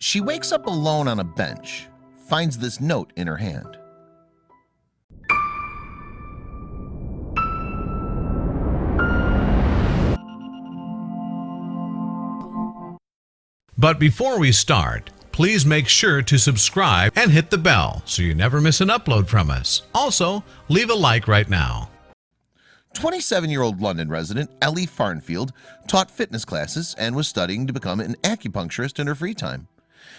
She wakes up alone on a bench, finds this note in her hand. But before we start, please make sure to subscribe and hit the bell so you never miss an upload from us. Also, leave a like right now. 27-year-old London resident Ellie Farnfield taught fitness classes and was studying to become an acupuncturist in her free time.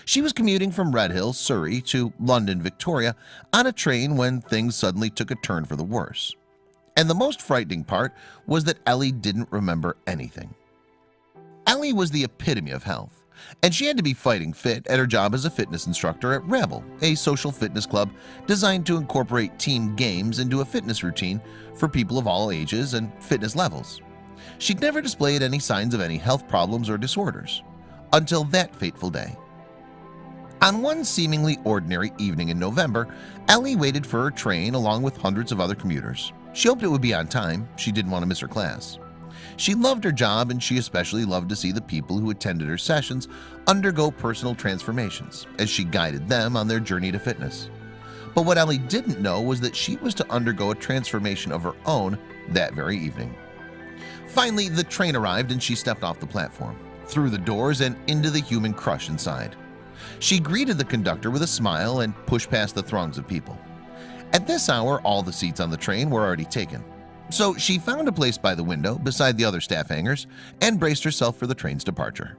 She was commuting from Redhill, Surrey to London, Victoria on a train when things suddenly took a turn for the worse. And the most frightening part was that Ellie didn't remember anything. Ellie was the epitome of health, and she had to be fighting fit at her job as a fitness instructor at Rebel, a social fitness club designed to incorporate team games into a fitness routine for people of all ages and fitness levels. She'd never displayed any signs of any health problems or disorders until that fateful day. On one seemingly ordinary evening in November, Ellie waited for her train along with hundreds of other commuters. She hoped it would be on time. She didn't want to miss her class. She loved her job, and she especially loved to see the people who attended her sessions undergo personal transformations as she guided them on their journey to fitness. But what Ellie didn't know was that she was to undergo a transformation of her own that very evening. Finally, the train arrived and she stepped off the platform, through the doors and into the human crush inside. She greeted the conductor with a smile and pushed past the throngs of people. At this hour, all the seats on the train were already taken. So she found a place by the window beside the other staff hangars and braced herself for the train's departure.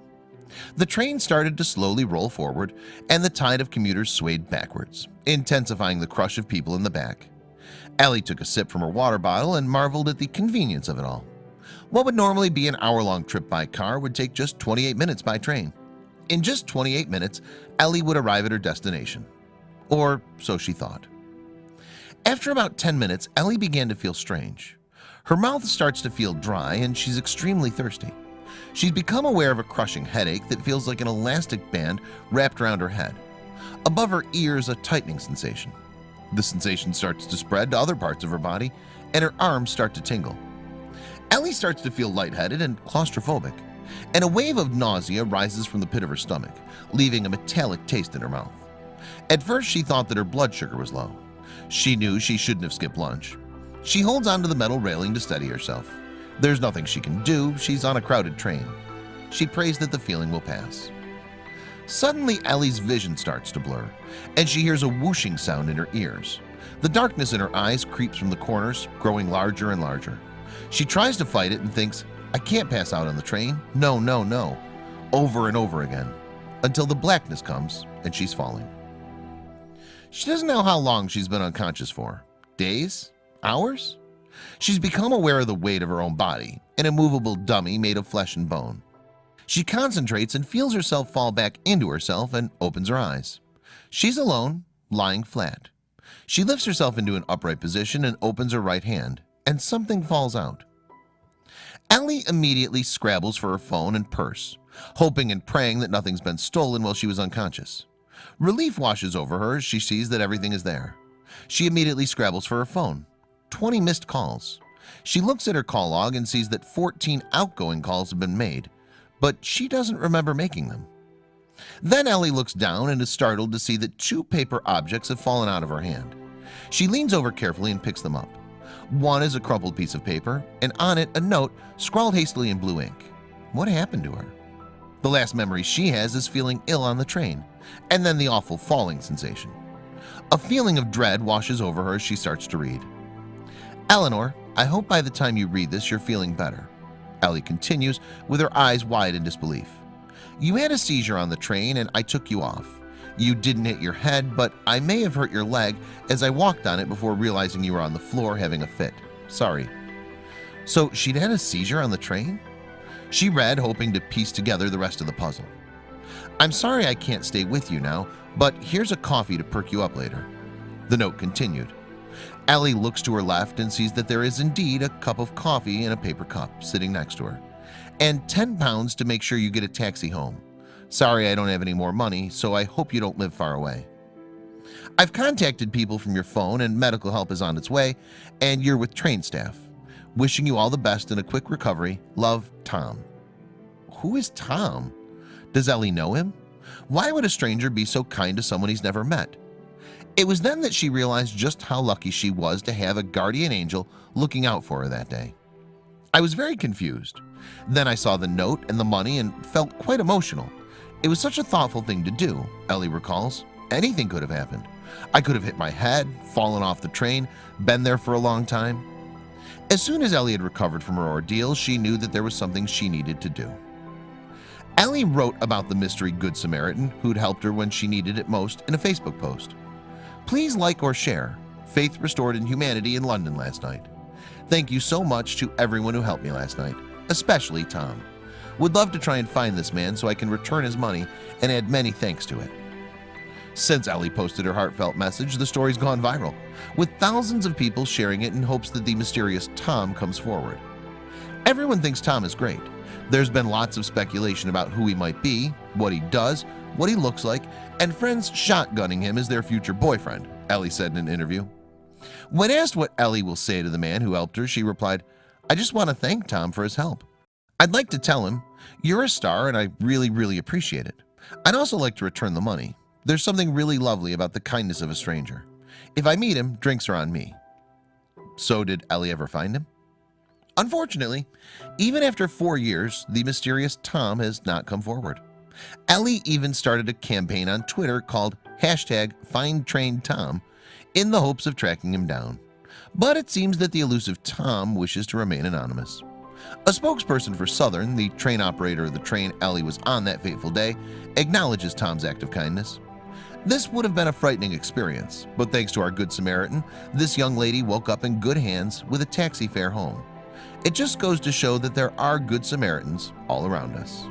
The train started to slowly roll forward, and the tide of commuters swayed backwards, intensifying the crush of people in the back. Ellie took a sip from her water bottle and marveled at the convenience of it all. What would normally be an hour-long trip by car would take just 28 minutes by train. In just 28 minutes, Ellie would arrive at her destination. Or so she thought. After about 10 minutes, Ellie began to feel strange. Her mouth starts to feel dry and she's extremely thirsty. She's become aware of a crushing headache that feels like an elastic band wrapped around her head. Above her ears, a tightening sensation. The sensation starts to spread to other parts of her body, and her arms start to tingle. Ellie starts to feel lightheaded and claustrophobic, and a wave of nausea rises from the pit of her stomach, leaving a metallic taste in her mouth. At first, she thought that her blood sugar was low. She knew she shouldn't have skipped lunch. She holds onto the metal railing to steady herself. There's nothing she can do. She's on a crowded train. She prays that the feeling will pass. Suddenly, Ellie's vision starts to blur, and she hears a whooshing sound in her ears. The darkness in her eyes creeps from the corners, growing larger and larger. She tries to fight it and thinks, "I can't pass out on the train. No, no, no," over and over again, until the blackness comes and she's falling. She doesn't know how long she's been unconscious for. Days? Hours? She's become aware of the weight of her own body, an immovable dummy made of flesh and bone. She concentrates and feels herself fall back into herself and opens her eyes. She's alone, lying flat. She lifts herself into an upright position and opens her right hand, and something falls out. Ellie immediately scrabbles for her phone and purse, hoping and praying that nothing's been stolen while she was unconscious. Relief washes over her as she sees that everything is there. She immediately scrabbles for her phone. 20 missed calls. She looks at her call log and sees that 14 outgoing calls have been made, but she doesn't remember making them. Then Ellie looks down and is startled to see that 2 paper objects have fallen out of her hand. She leans over carefully and picks them up. One is a crumpled piece of paper, and on it a note scrawled hastily in blue ink. What happened to her? The last memory she has is feeling ill on the train, and then the awful falling sensation. A feeling of dread washes over her as she starts to read. "Eleanor, I hope by the time you read this you're feeling better." Ellie continues with her eyes wide in disbelief. "You had a seizure on the train and I took you off. You didn't hit your head, but I may have hurt your leg as I walked on it before realizing you were on the floor having a fit. Sorry." So she'd had a seizure on the train? She read, hoping to piece together the rest of the puzzle. "I'm sorry I can't stay with you now, but here's a coffee to perk you up later." The note continued. Ellie looks to her left and sees that there is indeed a cup of coffee in a paper cup sitting next to her, and 10 pounds to make sure you get a taxi home. Sorry I don't have any more money, so I hope you don't live far away. I've contacted people from your phone and medical help is on its way, and you're with train staff. Wishing you all the best and a quick recovery. Love, Tom. Who is Tom? Does Ellie know him? Why would a stranger be so kind to someone he's never met? It was then that she realized just how lucky she was to have a guardian angel looking out for her that day. I was very confused. Then I saw the note and the money and felt quite emotional. It was such a thoughtful thing to do, Ellie recalls. Anything could have happened. I could have hit my head, fallen off the train, been there for a long time. As soon as Ellie had recovered from her ordeal, she knew that there was something she needed to do. Ellie wrote about the mystery Good Samaritan who'd helped her when she needed it most in a Facebook post. Please like or share. Faith restored in humanity in London last night. Thank you so much to everyone who helped me last night, especially Tom. Would love to try and find this man so I can return his money and add many thanks to it. Since Ellie posted her heartfelt message, the story's gone viral, with thousands of people sharing it in hopes that the mysterious Tom comes forward. Everyone thinks Tom is great. There's been lots of speculation about who he might be, what he does, what he looks like, and friends shotgunning him as their future boyfriend, Ellie said in an interview. When asked what Ellie will say to the man who helped her, she replied, "I just want to thank Tom for his help. I'd like to tell him, you're a star and I really appreciate it. I'd also like to return the money. There's something really lovely about the kindness of a stranger. If I meet him, drinks are on me." So did Ellie ever find him? Unfortunately, even after 4 years, the mysterious Tom has not come forward. Ellie even started a campaign on Twitter called #FindTrainedTom in the hopes of tracking him down. But it seems that the elusive Tom wishes to remain anonymous. A spokesperson for Southern, the train operator of the train Ellie was on that fateful day, acknowledges Tom's act of kindness. This would have been a frightening experience, but thanks to our Good Samaritan, this young lady woke up in good hands with a taxi fare home. It just goes to show that there are Good Samaritans all around us.